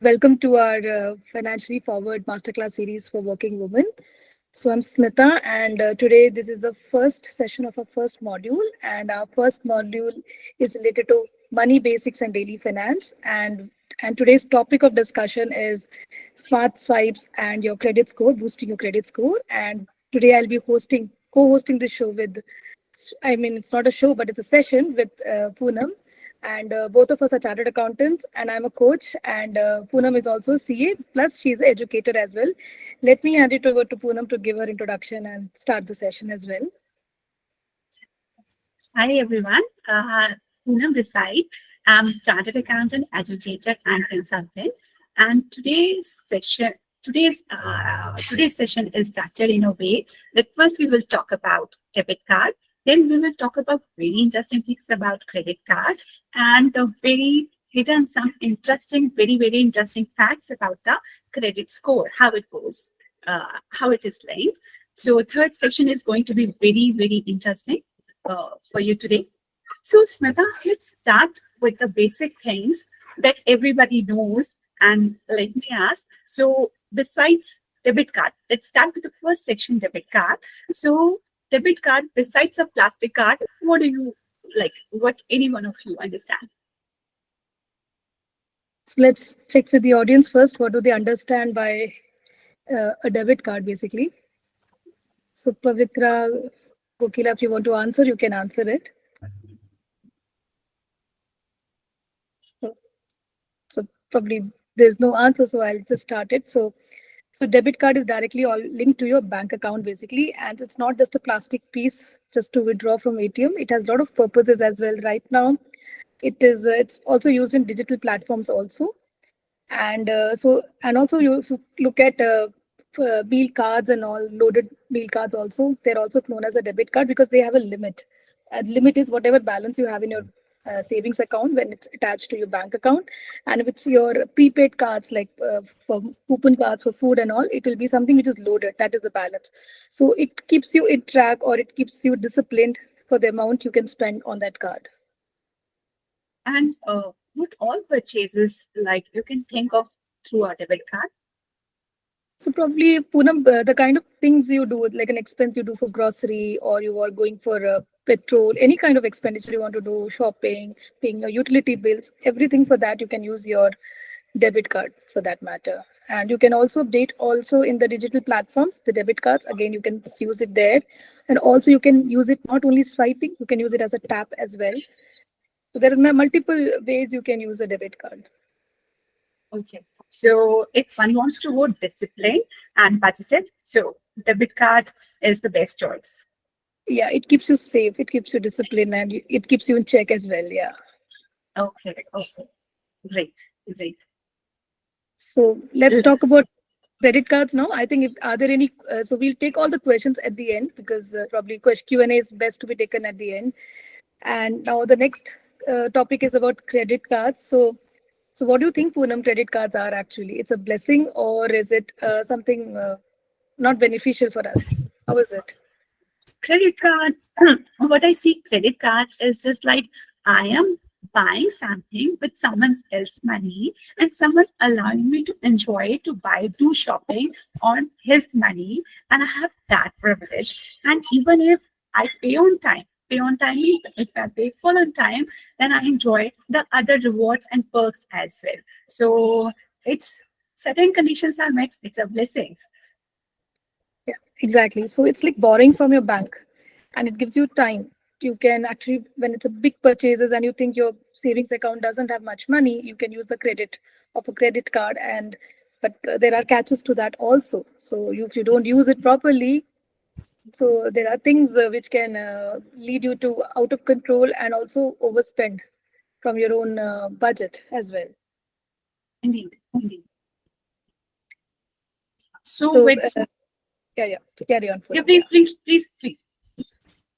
Welcome to our Financially Forward Masterclass series for working women. So I'm Smita, and today this is the first session of our first module, and our first module is related to money basics and daily finance. And today's topic of discussion is smart swipes and your credit score, boosting your credit score. And today I'll be co-hosting the show with, I mean, it's not a show, but it's a session with Poonam. And both of us are chartered accountants, and I'm a coach. And Poonam is also CA, plus she's an educator as well. Let me hand it over to Poonam to give her introduction and start the session as well. Hi everyone, Poonam this side. I'm chartered accountant, educator, and consultant. And today's session is structured in a way that first we will talk about debit card, then we will talk about very interesting things about credit card, and the very hidden some interesting, very interesting facts about the credit score, how it goes, how it is linked. So third section is going to be very interesting for you today. So Smita, let's start with the basic things that everybody knows. And let me ask, so besides debit card, let's start with the first section, debit card. So debit card, besides a plastic card, what do you like? What any one of you understand? So let's check with the audience first. What do they understand by a debit card, basically? So Pavitra, Kokila, if you want to answer, you can answer it. So probably there's no answer, so I'll just start it. So debit card is directly all linked to your bank account, basically, and it's not just a plastic piece just to withdraw from ATM. It has a lot of purposes as well. Right now, it's also used in digital platforms also, and also if you look at bill cards and all, loaded bill cards also, they're also known as a debit card because they have a limit. Limit is whatever balance you have in your savings account when it's attached to your bank account. And if it's your prepaid cards, like for coupon cards for food and all, it will be something which is loaded. That is the balance. So it keeps you in track, or it keeps you disciplined for the amount you can spend on that card. And what all purchases like you can think of through a debit card? So probably, Poonam, the kind of things you do, like an expense you do for grocery, or you are going for petrol, any kind of expenditure you want to do, shopping, paying your utility bills, everything for that, you can use your debit card for that matter. And you can also update also in the digital platforms, the debit cards, again, you can just use it there. And also you can use it not only swiping, you can use it as a tap as well. So there are multiple ways you can use a debit card. Okay. So if one wants to go disciplined and budgeted, so debit card is the best choice. Yeah, it keeps you safe, it keeps you disciplined, and it keeps you in check as well. Yeah. Okay. Great. So let's talk about credit cards now. I think are there any, so we'll take all the questions at the end, because probably Q&A is best to be taken at the end. And now the next topic is about credit cards. So what do you think, Poonam, credit cards are actually? It's a blessing, or is it something not beneficial for us? How is it? Credit card, what I see credit card is just like I am buying something with someone else's money and someone allowing me to enjoy, to buy, do shopping on his money, and I have that privilege. And even if I pay on time means if I pay full on time, then I enjoy the other rewards and perks as well. So it's certain conditions are met, it's a blessings. Yeah, exactly. So it's like borrowing from your bank, and it gives you time. You can actually, when it's a big purchases and you think your savings account doesn't have much money, you can use the credit of a credit card. And but there are catches to that also. So if you don't use it properly, so there are things which can lead you to out of control and also overspend from your own budget as well. Indeed. So yeah, carry on. Yeah, please.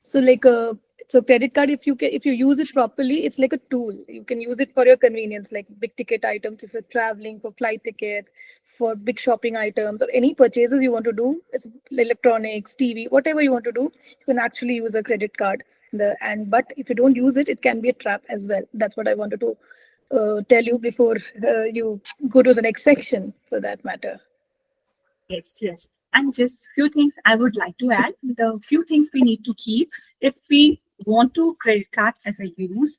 So so credit card, if you use it properly, it's like a tool. You can use it for your convenience, like big ticket items, if you're traveling, for flight tickets, for big shopping items, or any purchases you want to do. It's electronics, TV, whatever you want to do, you can actually use a credit card. But if you don't use it, it can be a trap as well. That's what I wanted to tell you before you go to the next section, for that matter. Yes, yes. And just few things I would like to add. The few things we need to keep if we want to credit card as a use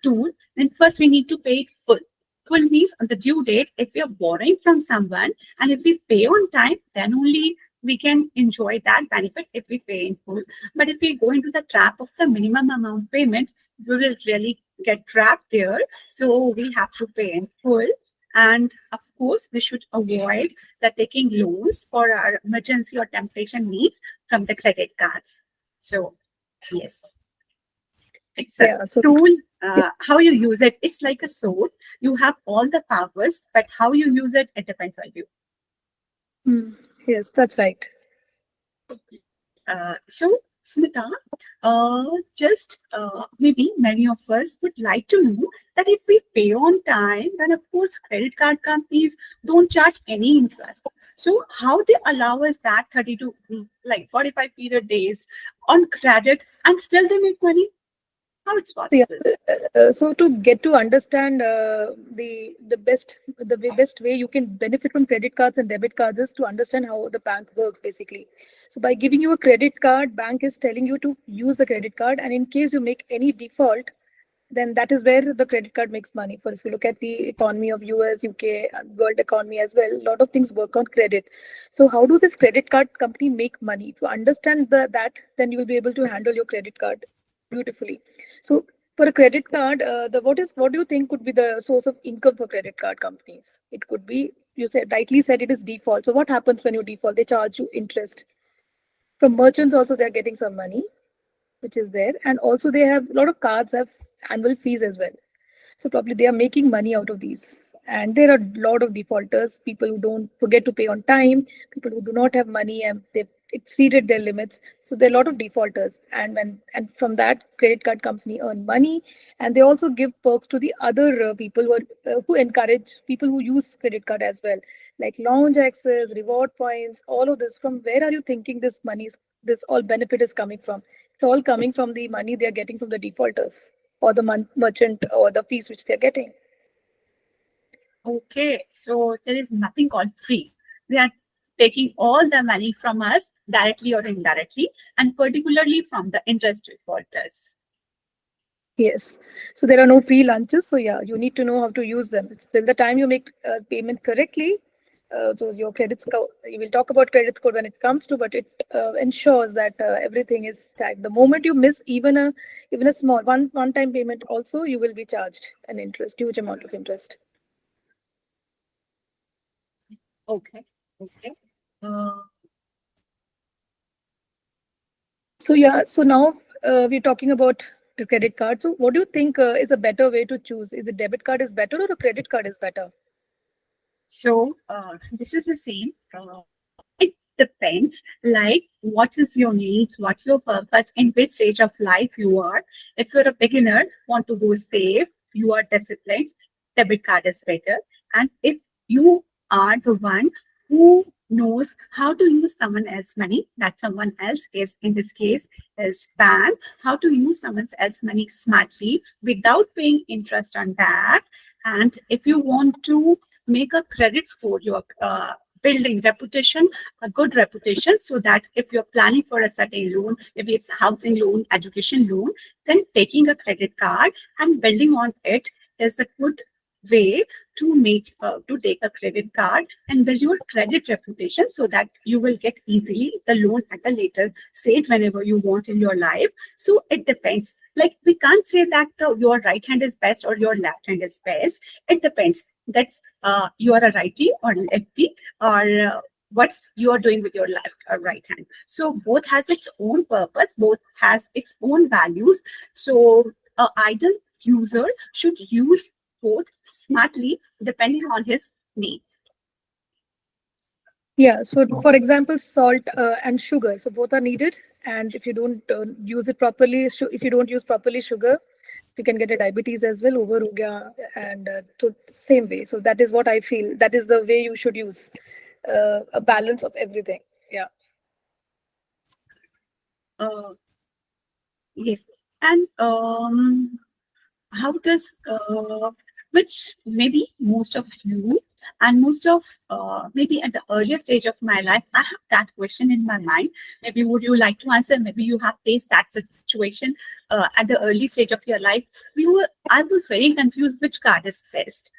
tool, then first we need to pay it full. Full means on the due date. If we are borrowing from someone and if we pay on time, then only we can enjoy that benefit if we pay in full. But if we go into the trap of the minimum amount payment, we will really get trapped there. So we have to pay in full. And of course, we should avoid the taking loans for our emergency or temptation needs from the credit cards. So, yes, it's a Yeah. So tool. How you use it, it's like a sword. You have all the powers, but how you use it, it depends on you. mm, yes, that's right. So, Smita, just maybe many of us would like to know that if we pay on time, then of course credit card companies don't charge any interest. So, how they allow us that 30 to like 45 period days on credit and still they make money? How it's So, yeah, possible? so to get to understand best way you can benefit from credit cards and debit cards is to understand how the bank works basically. So by giving you a credit card, bank is telling you to use the credit card, and in case you make any default, then that is where the credit card makes money. For if you look at the economy of US, UK, and world economy as well, a lot of things work on credit. So how does this credit card company make money? If you understand that, then you will be able to handle your credit card beautifully. So for a credit card, what do you think could be the source of income for credit card companies? It could be, you said rightly said, it is default. So what happens when you default? They charge you interest. From merchants also they're getting some money, which is there, and also they have a lot of cards have annual fees as well. So probably they are making money out of these. And there are a lot of defaulters, people who don't forget to pay on time, people who do not have money and they've exceeded their limits. So there are a lot of defaulters. And from that, credit card company earn money. And they also give perks to the other people who encourage people who use credit card as well, like lounge access, reward points, all of this. From where are you thinking this all benefit is coming from? It's all coming from the money they are getting from the defaulters or the merchant or the fees which they're getting. Okay, so there is nothing called free. They are taking all the money from us directly or indirectly, and particularly from the interest defaulters. Yes. So there are no free lunches. So yeah, you need to know how to use them. It's till the time you make payment correctly. So your credit score, you will talk about credit score when it comes to, but it ensures that everything is tagged. The moment you miss even a small one time payment, also you will be charged an interest, huge amount of interest. Okay, okay. Uh, So yeah, so now we're talking about the credit card. So what do you think is a better way to choose? Is it debit card is better or a credit card is better? so this is the same. It depends, like what is your needs, what's your purpose, in which stage of life you are. If you're a beginner, want to go safe, you are disciplined, debit card is better. And if you are the one who knows how to use someone else's money, that someone else is in this case is bank, how to use someone else's money smartly without paying interest on that. And if you want to make a credit score, your building reputation, a good reputation, so that if you're planning for a certain loan, maybe it's a housing loan, education loan, then taking a credit card and building on it is a good way to make to take a credit card and build your credit reputation so that you will get easily the loan at a later stage whenever you want in your life. So it depends. Like we can't say that your right hand is best or your left hand is best. It depends. That's you are a righty or lefty, or what's you are doing with your left or right hand. So both has its own purpose, both has its own values. So ideal user should use both smartly depending on his needs. Yeah. So for example, salt and sugar. So both are needed. And if you don't use it properly, if you don't use properly sugar, you can get a diabetes as well over ho gaya, and to same way. So that is what I feel. That is the way you should use a balance of everything. Yeah. Uh, yes. And how does which maybe most of you and most of maybe at the earlier stage of my life, I have that question in my mind. Maybe would you like to answer? Maybe you have faced that situation at the early stage of your life. I was very confused which card is best.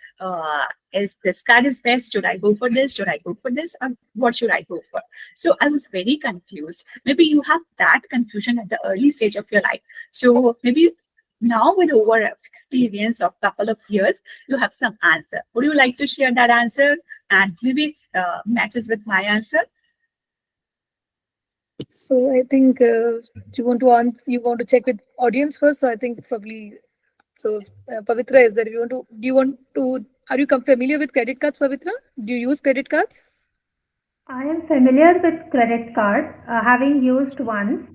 Is this card is best? Should I go for this? Should I go for this? Or what should I go for? So I was very confused. Maybe you have that confusion at the early stage of your life. So maybe now with over experience of couple of years, you have some answer. Would you like to share that answer? And maybe it matches with my answer. So I think you want to check with audience first. So I think probably so. Pavitra is there. You want to? Do you want to? Are you familiar with credit cards, Pavitra? Do you use credit cards? I am familiar with credit card, having used once,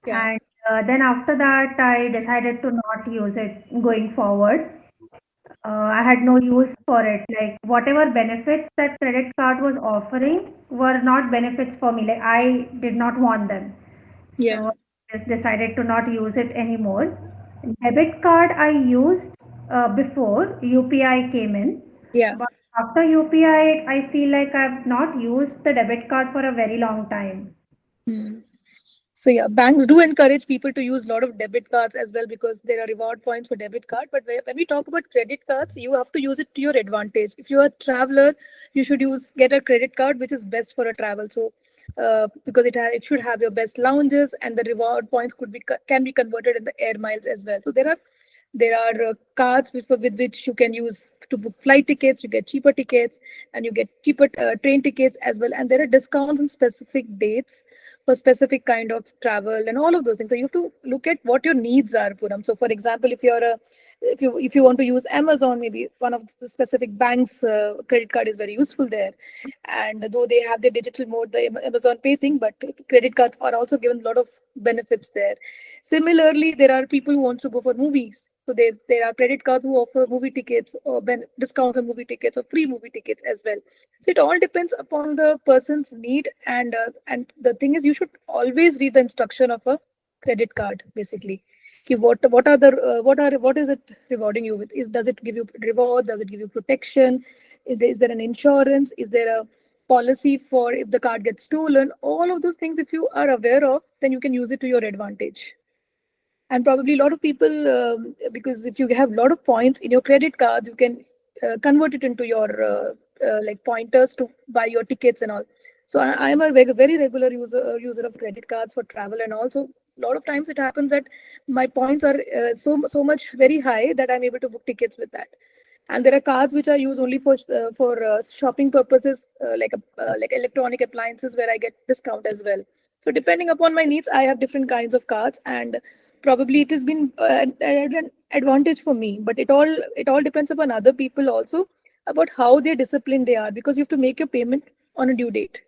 Yeah, and then after that, I decided to not use it going forward. I had no use for it. Like whatever benefits that credit card was offering were not benefits for me. Like I did not want them. yeah, So I just decided to not use it anymore. Debit card I used before UPI came in, yeah. but after UPI, I feel like I've not used the debit card for a very long time. Hmm. So yeah, banks do encourage people to use a lot of debit cards as well because there are reward points for debit card. But when we talk about credit cards, you have to use it to your advantage. If you're a traveler, you should use get a credit card which is best for a travel. So because it should have your best lounges and the reward points can be converted in the air miles as well. So there are cards with which you can use to book flight tickets. You get cheaper tickets and you get cheaper train tickets as well. And there are discounts on specific dates for specific kind of travel and all of those things. So you have to look at what your needs are, Puram. So for example, if you want to use Amazon, maybe one of the specific banks credit card is very useful there. And though they have the digital mode, the Amazon Pay thing, but credit cards are also given a lot of benefits there. Similarly, there are people who want to go for movies. So there are credit cards who offer movie tickets or discounts on movie tickets or free movie tickets as well. So it all depends upon the person's need, and the thing is, you should always read the instruction of a credit card. Basically, what is it rewarding you with? Does it give you reward? Does it give you protection? Is there an insurance? Is there a policy for if the card gets stolen? All of those things, if you are aware of, then you can use it to your advantage. And probably a lot of people, because if you have a lot of points in your credit cards, you can convert it into your like pointers to buy your tickets and all. So I am a very regular user of credit cards for travel, and also a lot of times it happens that my points are so much very high that I'm able to book tickets with that. And there are cards which I use only for shopping purposes, like electronic appliances, where I get discount as well. So depending upon my needs, I have different kinds of cards, and probably it has been an advantage for me. But it all depends upon other people also, about how they disciplined they are, because you have to make your payment on a due date.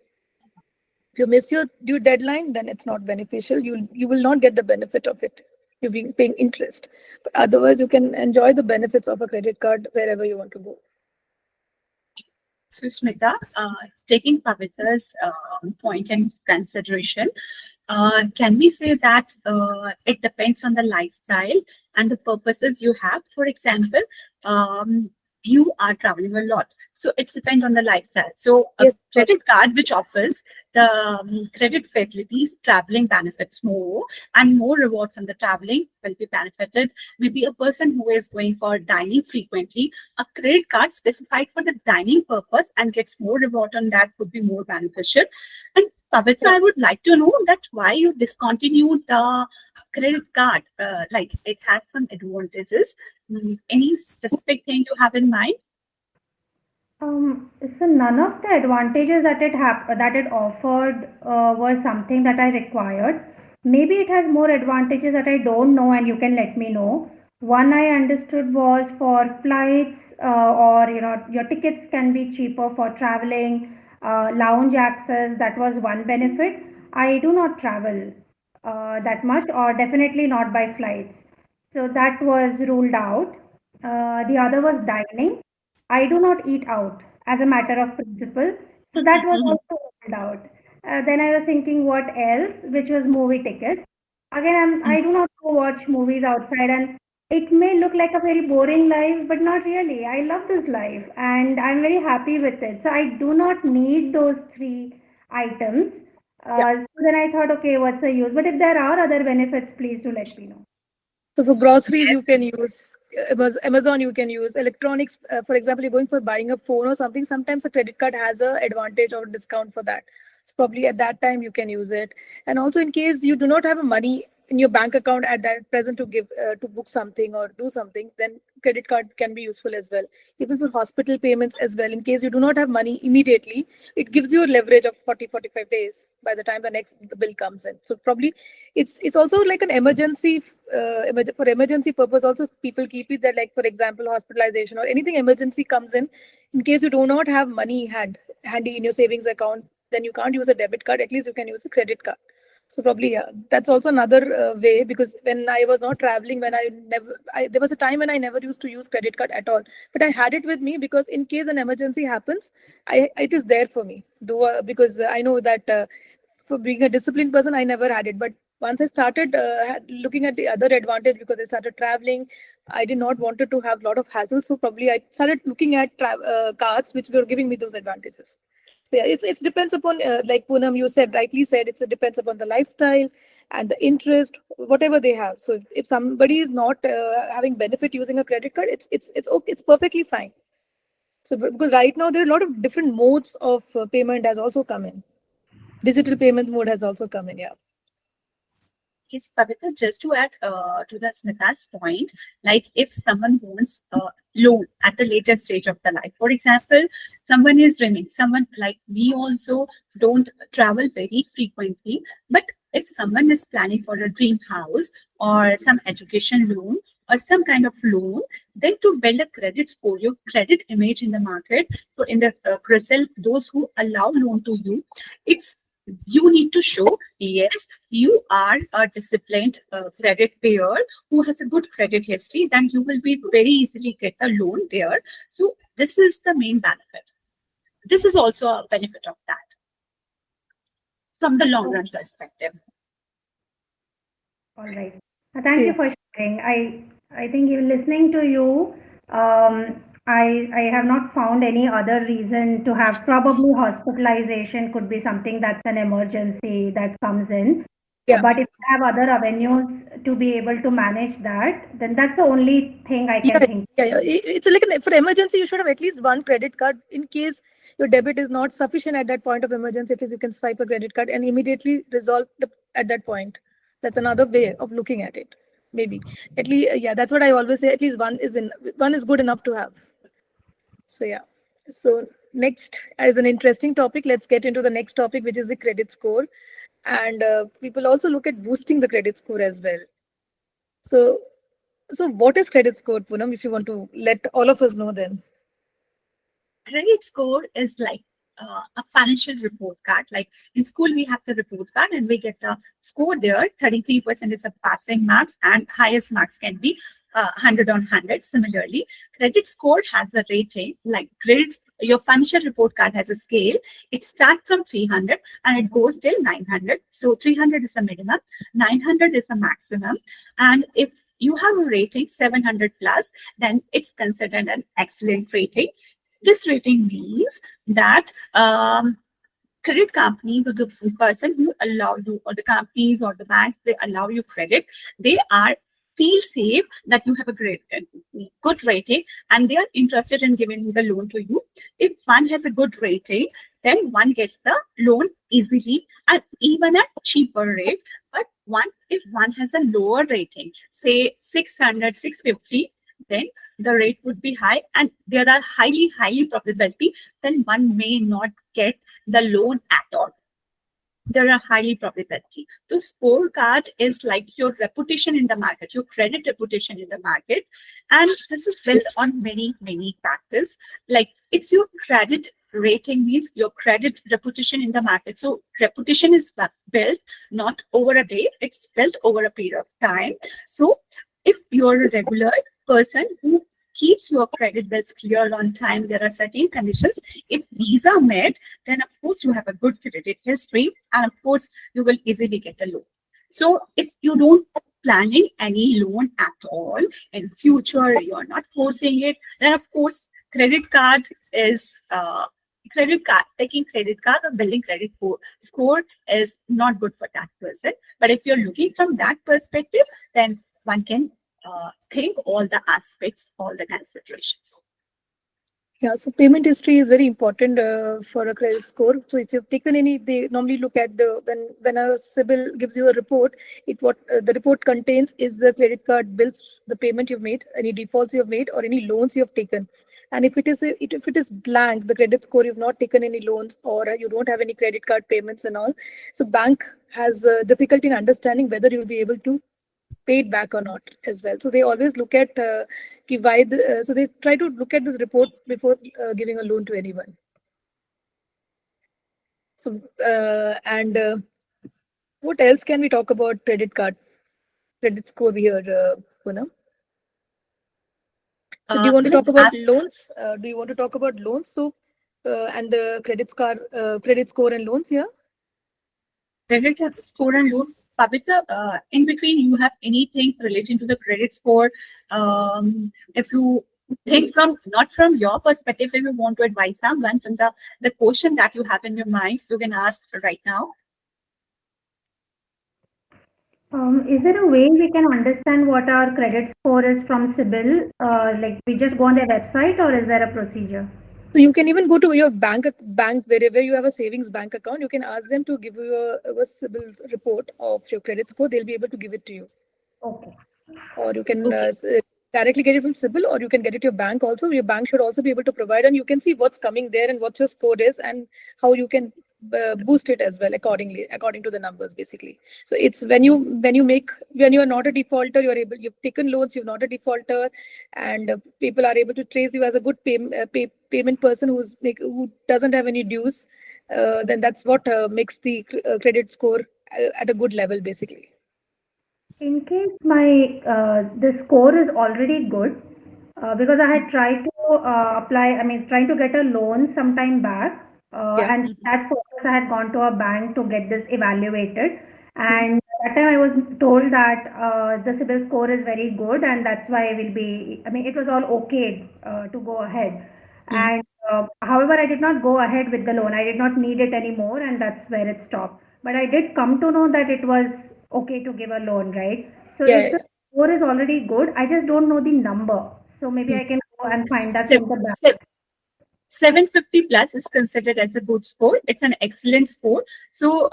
If you miss your due deadline, then it's not beneficial. You will not get the benefit of it. You're being paying interest, but otherwise you can enjoy the benefits of a credit card wherever you want to go. So, Smita, taking Pavitra's point in consideration, can we say that it depends on the lifestyle and the purposes you have? For example, you are traveling a lot, so it's depend on the lifestyle. So, a Yes, but credit card which offers the credit facilities, traveling benefits more, and more rewards on the traveling will be benefited. Maybe a person who is going for dining frequently, a credit card specified for the dining purpose and gets more reward on that would be more beneficial. And Pavitra, yeah. I would like to know that why you discontinued the credit card. Like it has some advantages. Any specific thing you have in mind? So none of the advantages that it offered were something that I required. Maybe it has more advantages that I don't know, and you can let me know. One I understood was for flights, or your tickets can be cheaper for traveling, lounge access. That was one benefit. I do not travel that much, or definitely not by flights. So that was ruled out. The other was dining. I do not eat out as a matter of principle. So that was also ruled out. Then I was thinking what else, which was movie tickets. Again, I do not go watch movies outside, and It may look like a very boring life, but not really. I love this life and I'm very happy with it. So I do not need those three items. Yeah. So then I thought, okay, what's the use? But if there are other benefits, please do let me know. So for groceries, you Yes. can use Amazon. You can use electronics. For example, you're going for buying a phone or something. Sometimes a credit card has a advantage or discount for that. So probably at that time you can use it. And also in case you do not have money in your bank account at that present to give to book something or do something, then credit card can be useful as well. Even for hospital payments as well. In case you do not have money immediately, it gives you a leverage of 40-45 days by the time the bill comes in. So probably it's also like an emergency for emergency purpose. Also people keep it that, like for example hospitalization or anything emergency comes in case you do not have money handy in your savings account, then you can't use a debit card. At least you can use a credit card. So probably, yeah, that's also another way, because when I was not traveling, there was a time when I never used to use credit card at all, but I had it with me because in case an emergency happens, it is there for me. Though because I know that for being a disciplined person, I never had it. But once I started looking at the other advantage, because I started traveling, I did not wanted to have a lot of hassle. So probably I started looking at cards which were giving me those advantages. So yeah, it's depends upon like Poonam, you said rightly said, it depends upon the lifestyle and the interest, whatever they have. So if somebody is not having benefit using a credit card, it's okay, it's perfectly fine. So because right now there are a lot of different modes of payment has also come in. Digital payment mode has also come in. Yeah. Yes, Pavitra, just to add to the Smita's point, like if someone wants a loan at a later stage of the life, for example, someone is dreaming, someone like me also don't travel very frequently, but if someone is planning for a dream house or some education loan or some kind of loan, then to build a credit score, your credit image in the market. So in the CRISIL, those who allow loan to you, it's you need to show, yes, you are a disciplined credit payer who has a good credit history, then you will be very easily get a loan there. So this is the main benefit. This is also a benefit of that from the long run perspective. All right. Thank you Yeah. for sharing. I think even listening to you, I have not found any other reason to have. Probably hospitalization could be something that's an emergency that comes in. Yeah. But if you have other avenues to be able to manage that, then that's the only thing I can Yeah, think. yeah. It's like for emergency, you should have at least one credit card in case your debit is not sufficient at that point of emergency. At least you can swipe a credit card and immediately resolve at that point. That's another way of looking at it. Maybe at least, yeah. That's what I always say. At least one is good enough to have. So yeah. So next is an interesting topic. Let's get into the next topic, which is the credit score, and people also look at boosting the credit score as well. So so what is credit score, Poonam, if you want to let all of us know then? Credit score is like a financial report card. Like in school, we have the report card and we get the score there. 33% is a passing marks, and highest marks can be 100 on 100. Similarly, credit score has a rating. Like credit, your financial report card has a scale. It starts from 300 and it goes till 900. So 300 is a minimum, 900 is a maximum. And if you have a rating 700 plus, then it's considered an excellent rating. This rating means that credit companies or the person who allow you, or the companies or the banks, they allow you credit, they are feel safe that you have a great good rating and they are interested in giving the loan to you. If one has a good rating, then one gets the loan easily and even at cheaper rate. But if one has a lower rating, say 600, 650, then the rate would be high and there are highly probability then one may not get the loan at all. There are highly probability. So scorecard is like your reputation in the market, your credit reputation in the market. And this is built on many factors. Like it's your credit rating means your credit reputation in the market. So reputation is built not over a day, it's built over a period of time. So if you're a regular person who keeps your credit bills clear on time, there are certain conditions. If these are met, then of course you have a good credit history and of course you will easily get a loan. So if you don't planning any loan at all in future, you're not forcing it, then of course credit card is credit card taking credit card or building score is not good for that person. But if you're looking from that perspective, then one can think all the aspects, all the considerations. Yeah, so payment history is very important for a credit score. So if you've taken any, they normally look at the when a CIBIL gives you a report, it what the report contains is the credit card bills, the payment you've made, any defaults you've made, or any loans you've taken. And if if it is blank, the credit score, you've not taken any loans, or you don't have any credit card payments and all, so bank has difficulty in understanding whether you'll be able to paid back or not as well. So they always look at so they try to look at this report before giving a loan to anyone. So and what else can we talk about credit score here, Poonam? So do you want to talk about loans? Do you want to talk about loans? So and the credit score and loans here? Credit score and loan. Pavitra, in between, you have any things relating to the credit score? If you think not from your perspective, if you want to advise someone from the question that you have in your mind, you can ask right now. Is there a way we can understand what our credit score is from CIBIL? Like we just go on their website, or is there a procedure? So you can even go to your bank wherever you have a savings bank account. You can ask them to give you a CIBIL report of your credit score. They'll be able to give it to you. Okay. Or you can directly get it from CIBIL, or you can get it to your bank also. Your bank should also be able to provide, and you can see what's coming there and what your score is and how you can boost it as well according to the numbers basically. So it's when you are not a defaulter, you've taken loans, you're not a defaulter, and people are able to trace you as a good payment person who doesn't have any dues. Then that's what makes the credit score at a good level basically. In case my the score is already good, because I had tried to trying to get a loan some time back, Yeah. and that purpose I had gone to a bank to get this evaluated, and that time I was told that the CIBIL score is very good, and that's why I will be. I mean, it was all okay to go ahead, and however, I did not go ahead with the loan. I did not need it anymore, and that's where it stopped. But I did come to know that it was okay to give a loan, right? So if Yeah. the score is already good, I just don't know the number. So maybe I can go and find that from the bank. 750 plus is considered as a good score. It's an excellent score. So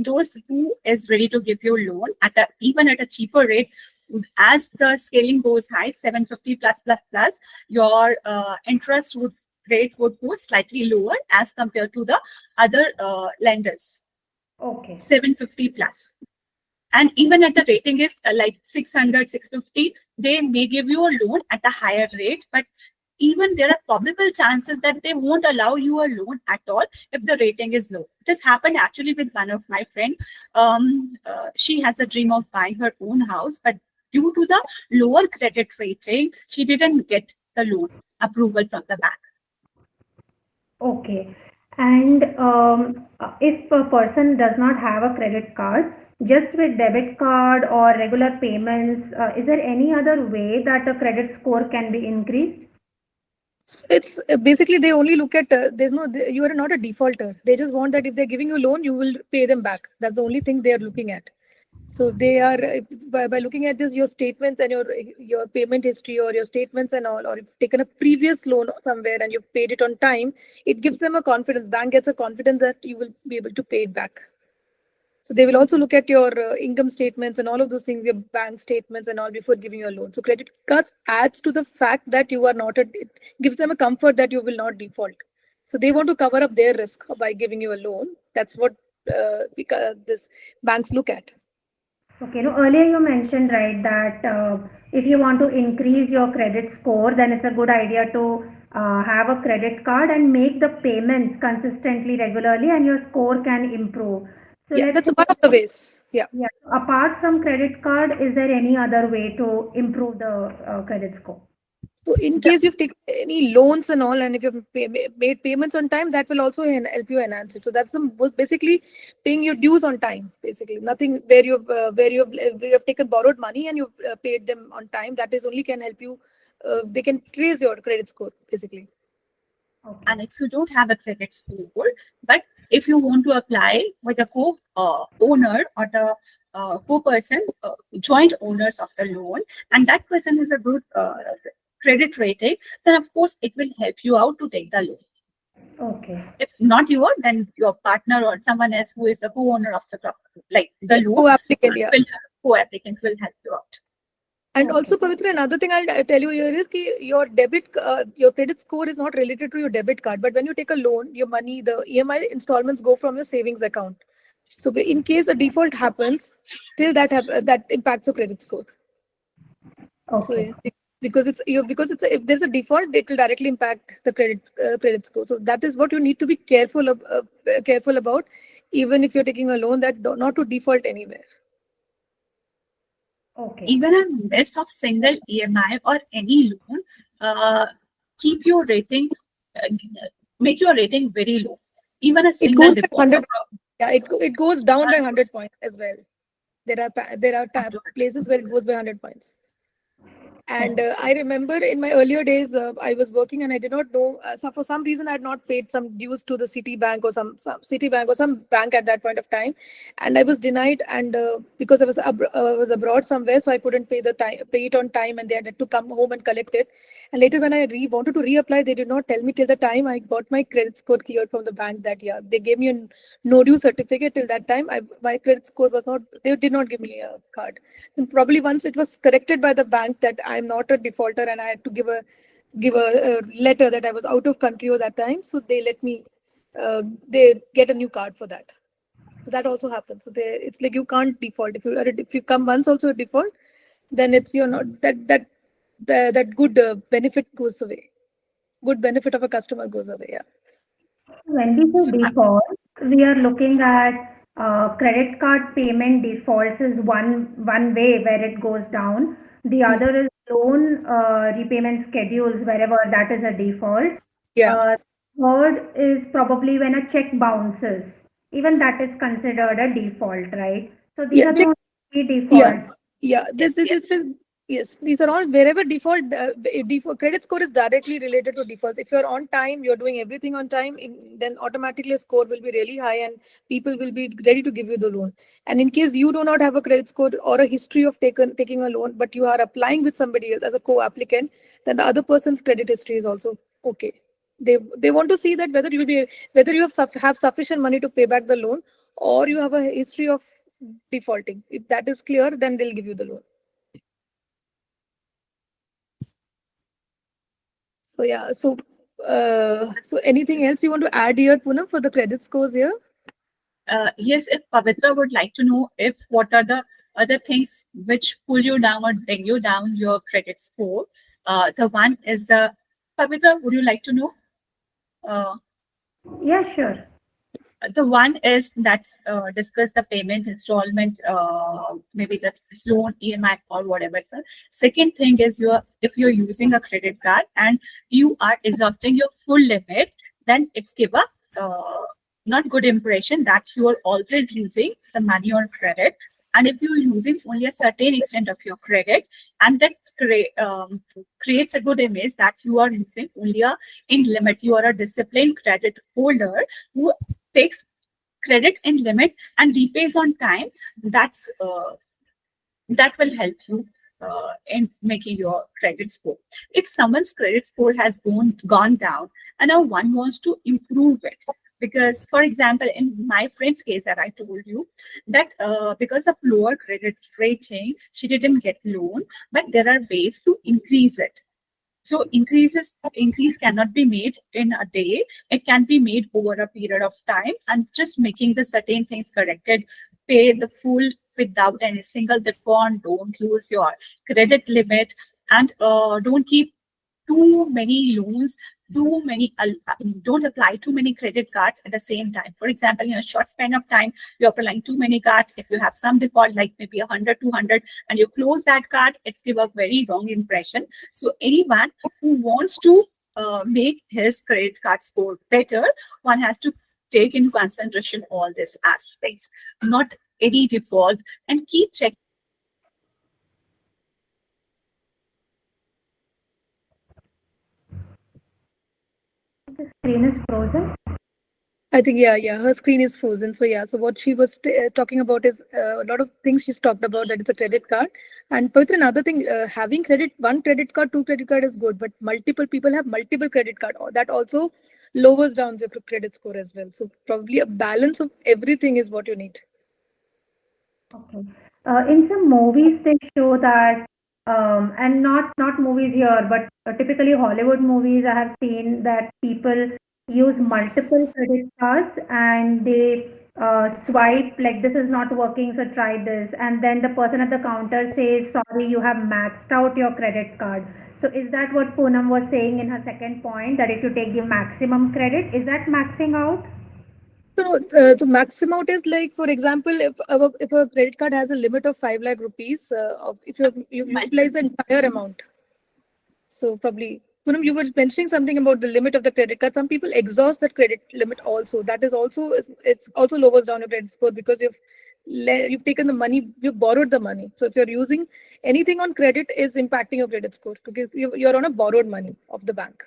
those who is ready to give you a loan even at a cheaper rate, as the scaling goes high, 750 plus, your interest rate would go slightly lower as compared to the other lenders. Okay. 750 plus. And even at the rating is like 600, 650, they may give you a loan at a higher rate, but even there are probable chances that they won't allow you a loan at all if the rating is low. This happened actually with one of my friends. She has a dream of buying her own house, but due to the lower credit rating, she didn't get the loan approval from the bank. Okay. And if a person does not have a credit card, just with debit card or regular payments, is there any other way that a credit score can be increased? So it's basically they only look at you are not a defaulter. They just want that if they're giving you a loan, you will pay them back. That's the only thing they are looking at. So they are by looking at this, your statements and your payment history or your statements and all, or you've taken a previous loan somewhere and you've paid it on time, it gives them a confidence. Bank gets a confidence that you will be able to pay it back. So they will also look at your income statements and all of those things, your bank statements and all before giving you a loan. So credit cards adds to the fact that you are not it gives them a comfort that you will not default. So they want to cover up their risk by giving you a loan. That's what this banks look at. Okay, no, earlier you mentioned, right, that if you want to increase your credit score, then it's a good idea to have a credit card and make the payments consistently, regularly, and your score can improve. So Yeah, let's that's say, one of the ways. Yeah. yeah, apart from credit card, is there any other way to improve the credit score? So in case you've taken any loans and all, and if you've made payments on time, that will also help you enhance it. So that's basically paying your dues on time. Basically, nothing where you've taken borrowed money and you've paid them on time. That is only can help you. They can trace your credit score basically. Okay. And if you don't have a credit score, but if you want to apply with a co-owner or the co-person, joint owners of the loan, and that person has a good credit rating, then of course it will help you out to take the loan. Okay. If not you, then your partner or someone else who is a co-owner of the the loan, Co-applicant, yeah. co-applicant will help you out. And Okay. also, Pavitra, another thing I'll tell you here is that your credit score is not related to your debit card. But when you take a loan, your money, the EMI installments go from your savings account. So in case a default happens, still that impacts your credit score. So Okay. because it's if there's a default, it will directly impact the credit score. So that is what you need to be careful about, even if you're taking a loan, that not to default anywhere. Okay. Even a miss of single EMI or any loan, keep your rating, uh, make your rating very low. Even a It single goes by default 100. Yeah, it goes down by 100 points as well. There are places where it goes by 100 points. And I remember in my earlier days, I was working and I did not know. So for some reason, I had not paid some dues to the Citibank or some Citibank or some bank at that point of time, and I was denied. And because I was abroad somewhere, so I couldn't pay it on time, and they had to come home and collect it. And later, when I wanted to reapply, they did not tell me till the time I got my credit score cleared from the bank that year. They gave me a no due certificate. Till that time, my credit score was not. They did not give me a card. And probably once it was corrected by the bank that I'm not a defaulter and I had to give a letter that I was out of country at that time, so they let me they get a new card for that. So that also happens. So it's like you can't default if you come once also a default, then it's you're not that good benefit goes away. Good benefit of a customer goes away. Yeah. When we So, say default, we are looking at credit card payment defaults is one way where it goes down. The Hmm. other is loan repayment schedules wherever that is a default. Yeah. Uh, Third is probably when a check bounces. Even that is considered a default, right? So these Yeah. are the Check. only three Yeah. defaults. Yeah. yes, yes. Yes, these are all wherever default credit score is directly related to defaults. If you're on time, you're doing everything on time, then automatically a score will be really high and people will be ready to give you the loan. And in case you do not have a credit score or a history of taking a loan, but you are applying with somebody else as a co-applicant, then the other person's credit history is also okay. They want to see that whether you have sufficient money to pay back the loan or you have a history of defaulting. If that is clear, then they'll give you the loan. So yeah, so anything else you want to add here, Poonam, for the credit scores here? Yes, if Pavitra would like to know if what are the other things which pull you down or bring you down your credit score, the one is the Pavitra. Would you like to know? Uh, Yeah, sure. the one is that discuss the payment installment, maybe the loan EMI or whatever. The second thing is if you're using a credit card and you are exhausting your full limit, then it's give a not good impression that you are always using the money or credit. And if you're using only a certain extent of your credit, and that creates a good image that you are using only a in limit, you are a disciplined credit holder who takes credit in limit and repays on time. That will help you in making your credit score. If someone's credit score has gone down and now one wants to improve it, because for example in my friend's case that I told you that because of lower credit rating she didn't get loan, but there are ways to increase it. So increase cannot be made in a day. It can be made over a period of time, and just making the certain things corrected, pay the full without any single default, don't lose your credit limit, and don't keep too many loans do many don't apply too many credit cards at the same time. For example, in a short span of time, you're applying too many cards. If you have some default, like maybe 100, 200, and you close that card, it's give a very wrong impression. So anyone who wants to make his credit card score better, one has to take into consideration all these aspects, not any default, and keep checking. The screen is frozen. I think, yeah, her screen is frozen. So yeah, so what she was talking about is a lot of things she's talked about, that it's a credit card. And Pavitra, another thing, having one credit card, two credit card is good, but multiple people have multiple credit card. That also lowers down your credit score as well. So probably a balance of everything is what you need. Okay. In some movies, they show that, and not movies here, but typically Hollywood movies, I have seen that people use multiple credit cards and they swipe like this is not working, so try this, and then the person at the counter says, "Sorry, you have maxed out your credit card." So is that what Poonam was saying in her second point, that if you take the maximum credit, is that maxing out? So max amount is like, for example, if a credit card has a limit of 5 lakh rupees, if you utilize the entire amount. So probably, Poonam, you were mentioning something about the limit of the credit card. Some people exhaust that credit limit also. That is also, it's also lowers down your credit score, because you've taken the money, you've borrowed the money. So if you're using anything on credit, is impacting your credit score, because you're on a borrowed money of the bank.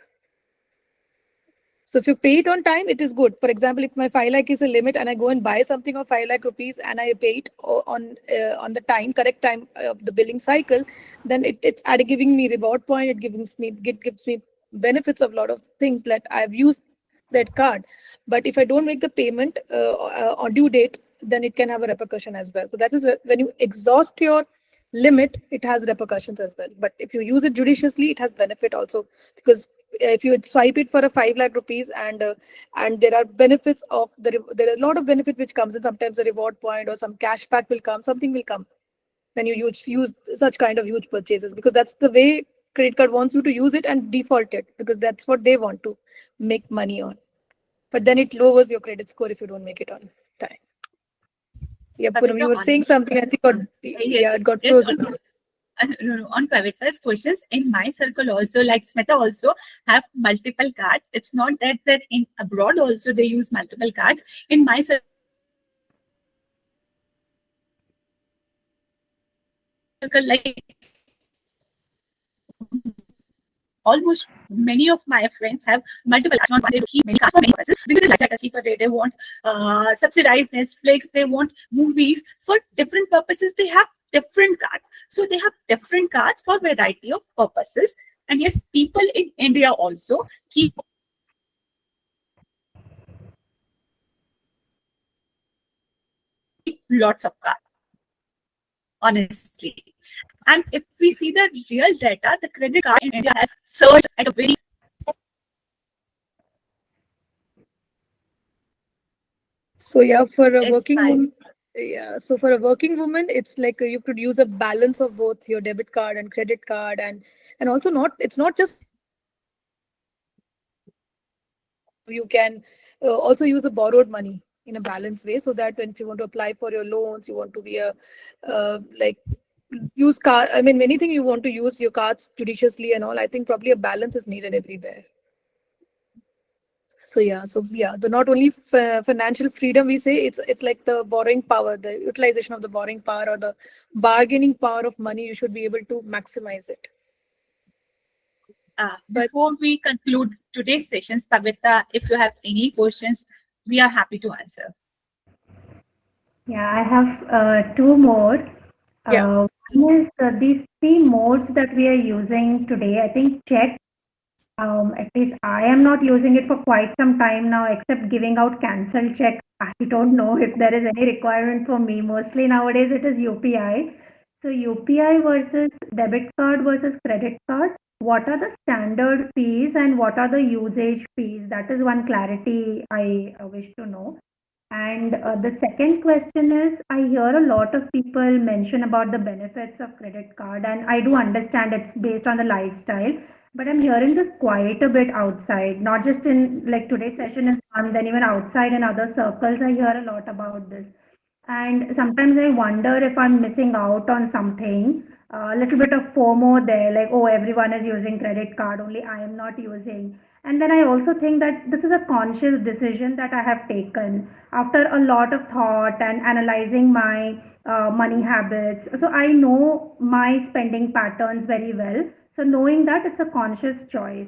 So if you pay it on time, it is good. For example, if my 5 lakh is a limit and I go and buy something of 5 lakh rupees and I pay it on the correct time of the billing cycle, then it's giving me reward point. It gives me benefits of a lot of things that I've used that card. But if I don't make the payment on due date, then it can have a repercussion as well. So that is when you exhaust your limit, it has repercussions as well. But if you use it judiciously, it has benefit also, because if you swipe it for a 5 lakh rupees, and there are benefits of there are a lot of benefit which comes in. Sometimes a reward point or some cashback will come, something will come when you use such kind of huge purchases, because that's the way credit card wants you to use it and default it, because that's what they want to make money on. But then it lowers your credit score if you don't make it on time. Yeah, Poonam, you Pavitra, were saying something. I think yes, it got yes, frozen. no, no, on Pavitra's questions, in my circle also, like Smita also have multiple cards. It's not that in abroad also they use multiple cards. In my circle, like almost many of my friends have multiple cards. Not one, they keep many cards for many purposes, because they like at a cheaper rate. They want subsidized Netflix. They want movies for different purposes. They have different cards. So they have different cards for variety of purposes. And yes, people in India also keep lots of cards, honestly. And if we see the real data, the credit card in India has surged at a very So yeah, for a yes, working woman, so for a working woman, it's like you could use a balance of both your debit card and credit card, and also not it's not just you can also use the borrowed money in a balanced way, so that when you want to apply for your loans, you want to be a like use card. I mean, anything you want to use your cards judiciously and all. I think probably a balance is needed everywhere. So yeah, the not only financial freedom we say, it's like the borrowing power, the utilization of the borrowing power, or the bargaining power of money. You should be able to maximize it. But before we conclude today's sessions, Pavitra, if you have any questions, we are happy to answer. Yeah, I have two more. yeah, One is these three modes that we are using today. I think check, at least I am not using it for quite some time now, except giving out cancel check. I don't know if there is any requirement for me. Mostly nowadays it is UPI. So UPI versus debit card versus credit card. What are the standard fees and what are the usage fees? That is one clarity I wish to know. And the second question is, I hear a lot of people mention about the benefits of credit card, and I do understand it's based on the lifestyle. But I'm hearing this quite a bit outside, not just in like today's session is fun, then even outside in other circles, I hear a lot about this. And sometimes I wonder if I'm missing out on something, a little bit of FOMO there, like, oh, everyone is using credit card, only I am not using. And then I also think that this is a conscious decision that I have taken after a lot of thought and analyzing my money habits. So I know my spending patterns very well. So knowing that it's a conscious choice.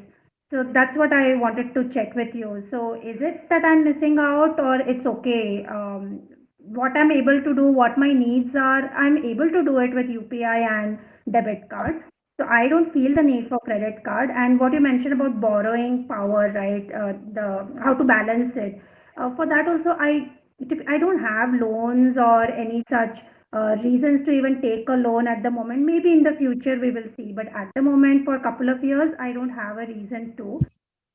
So that's what I wanted to check with you. So is it that I'm missing out or it's okay? What I'm able to do, what my needs are, I'm able to do it with UPI and debit card. So I don't feel the need for credit card. And what you mentioned about borrowing power, right? The how to balance it. For that also, I don't have loans or any such reasons to even take a loan at the moment. Maybe in the future we will see, but at the moment, for a couple of years, I don't have a reason to.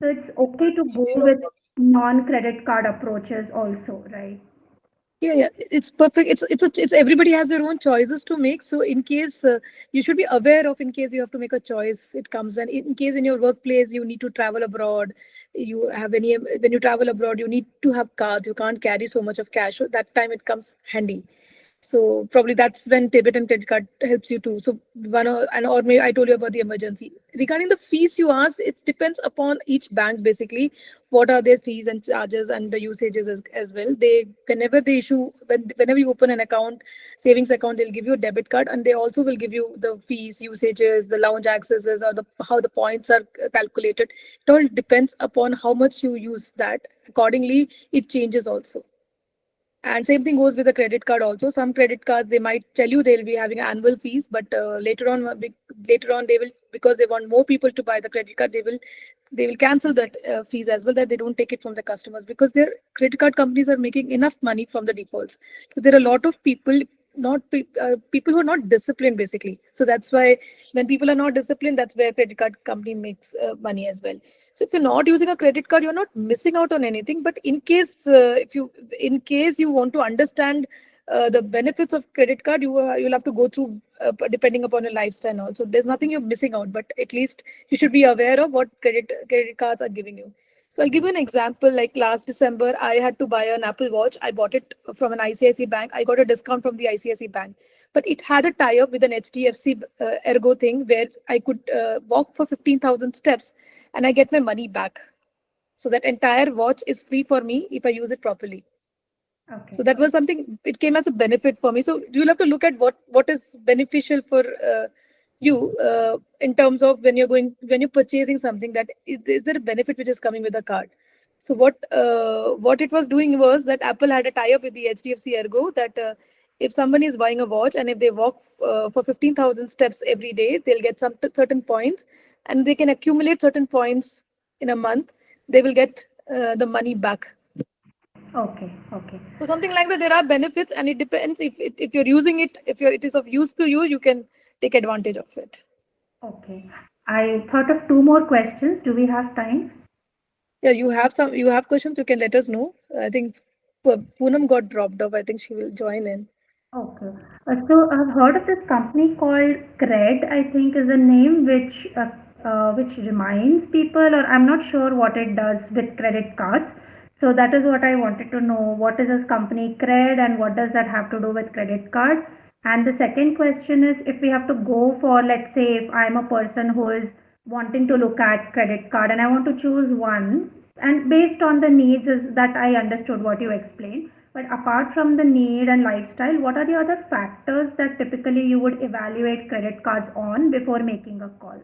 So it's okay to go with non-credit card approaches also, right? Yeah, it's perfect. It's everybody has their own choices to make. So in case you should be aware of, in case you have to make a choice, it comes when in case in your workplace you need to travel abroad, you have any when you travel abroad you need to have cards. You can't carry so much of cash. So that time it comes handy. So probably that's when debit and credit card helps you too. So or maybe I told you about the emergency. Regarding the fees you asked, it depends upon each bank basically. What are their fees and charges and the usages as well. They whenever they issue whenever you open an account, savings account, they'll give you a debit card and they also will give you the fees, usages, the lounge accesses or the how the points are calculated. It all depends upon how much you use that. Accordingly, it changes also. And same thing goes with the credit card also. Some credit cards they might tell you they'll be having annual fees, but later on they will, because they want more people to buy the credit card, they will cancel that fees as well, that they don't take it from the customers because their credit card companies are making enough money from the defaults. So there are a lot of people people who are not disciplined basically. So that's why when people are not disciplined, that's where credit card company makes money as well. So if you're not using a credit card, you're not missing out on anything. But in case you want to understand the benefits of credit card, you'll have to go through depending upon your lifestyle also. There's nothing you're missing out, but at least you should be aware of what credit cards are giving you. So I'll give you an example. Like last December, I had to buy an Apple Watch. I bought it from an ICICI bank. I got a discount from the ICICI bank, but it had a tie-up with an HDFC Ergo thing where I could walk for 15,000 steps and I get my money back. So that entire watch is free for me if I use it properly. Okay. So that was something, it came as a benefit for me. So you'll have to look at what is beneficial for you in terms of when you're purchasing something, that is there a benefit which is coming with the card. So what it was doing was that Apple had a tie-up with the HDFC Ergo that if someone is buying a watch and if they walk for 15,000 steps every day, they'll get some certain points and they can accumulate certain points in a month. They will get the money back. Okay. Okay. So something like that, there are benefits, and it depends if you're using it, it is of use to you, you can take advantage of it. Okay. I thought of two more questions. Do we have time? Yeah, you have questions, you can let us know. I think Poonam got dropped off. I think she will join in. Okay. So I've heard of this company called Cred, I think is a name which reminds people, or I'm not sure what it does with credit cards. So that is what I wanted to know. What is this company Cred and what does that have to do with credit card? And the second question is if we have to go for, let's say, if I'm a person who is wanting to look at credit card and I want to choose one, and based on the needs is that I understood what you explained. But apart from the need and lifestyle, what are the other factors that typically you would evaluate credit cards on before making a call?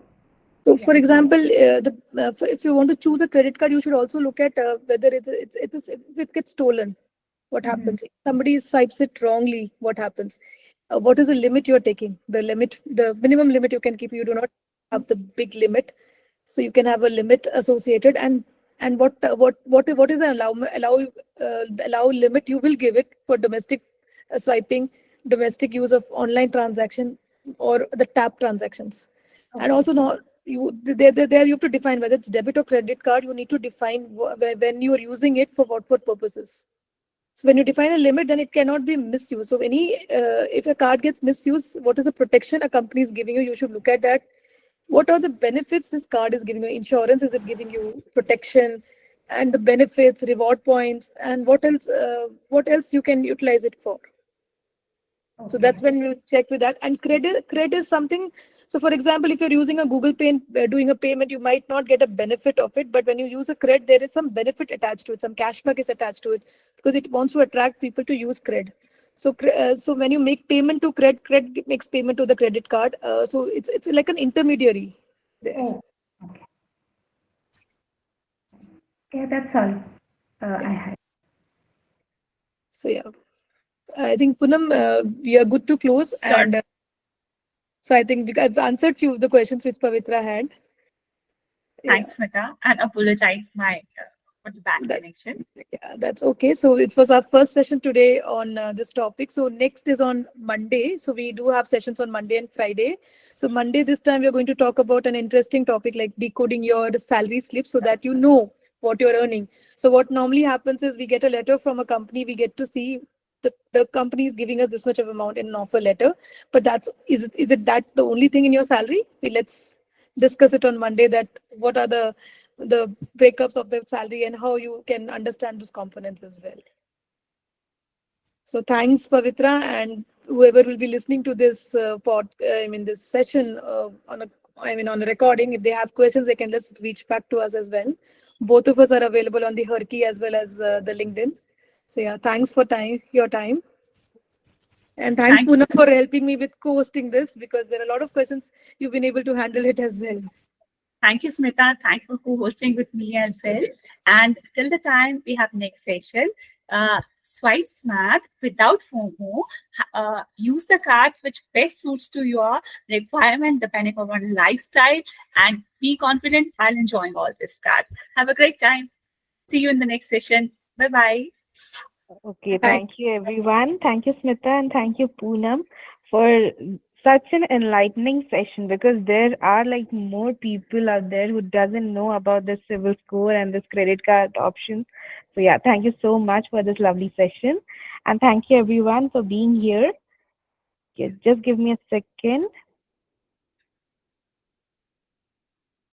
So, Yeah. for example, if you want to choose a credit card, you should also look at whether if it gets stolen, what Mhm. happens? If somebody swipes it wrongly, what happens? What is the limit you're taking? The minimum limit you can keep. You do not have the big limit, so you can have a limit associated. And what is the allow limit you will give it for domestic swiping, domestic use of online transaction, or the tap transactions. And Okay. also not there you have to define whether it's debit or credit card. You need to define when you are using it for what purposes. So when you define a limit, then it cannot be misused. So if a card gets misused, what is the protection a company is giving you? You should look at that. what are the benefits this card is giving you? Insurance, is it giving you protection, and the benefits, reward points, and what else you can utilize it for? So Okay. that's when you check with that. And credit is something. So for example, if you're using a Google Pay and doing a payment, you might not get a benefit of it. But when you use a credit, there is some benefit attached to it. Some cashback is attached to it because it wants to attract people to use credit. So so when you make payment to credit makes payment to the credit card. So it's like an intermediary there. Oh, okay. Yeah, that's all I Yeah. had. So yeah, I think Poonam, we are good to close. Sure. And so I think I've answered few of the questions which Pavitra had. Yeah. Thanks, Smita, and apologize my for the bad That, connection. yeah, that's okay. So it was our first session today on this topic. So next is on Monday. So we do have sessions on Monday and Friday. So Monday this time we're going to talk about an interesting topic like decoding your salary slip so that you know what you're earning. So what normally happens is we get a letter from a company, we get to see the company is giving us this much of amount in an offer letter. But is it that the only thing in your salary? Let's discuss it on Monday, that what are the breakups of the salary and how you can understand those components as well. So thanks, Pavitra, and whoever will be listening to this this session on a recording. If they have questions, they can just reach back to us as well. Both of us are available on the HerKey as well as the LinkedIn. So yeah, thanks for your time. And thanks, Thank Poonam, for helping me with co-hosting this, because there are a lot of questions you've been able to handle it as well. Thank you, Smita. Thanks for co-hosting with me as well. And till the time we have next session, swipe smart without FOMO. Use the cards which best suits to your requirement depending on your lifestyle, and be confident while enjoying all this card. Have a great time. See you in the next session. Bye bye. Okay, Thank thank you everyone. Thank you, Smita, and thank you, Poonam, for such an enlightening session, because there are like more people out there who doesn't know about this civil score and this credit card options. So yeah, thank you so much for this lovely session, and thank you everyone for being here. Just give me a second.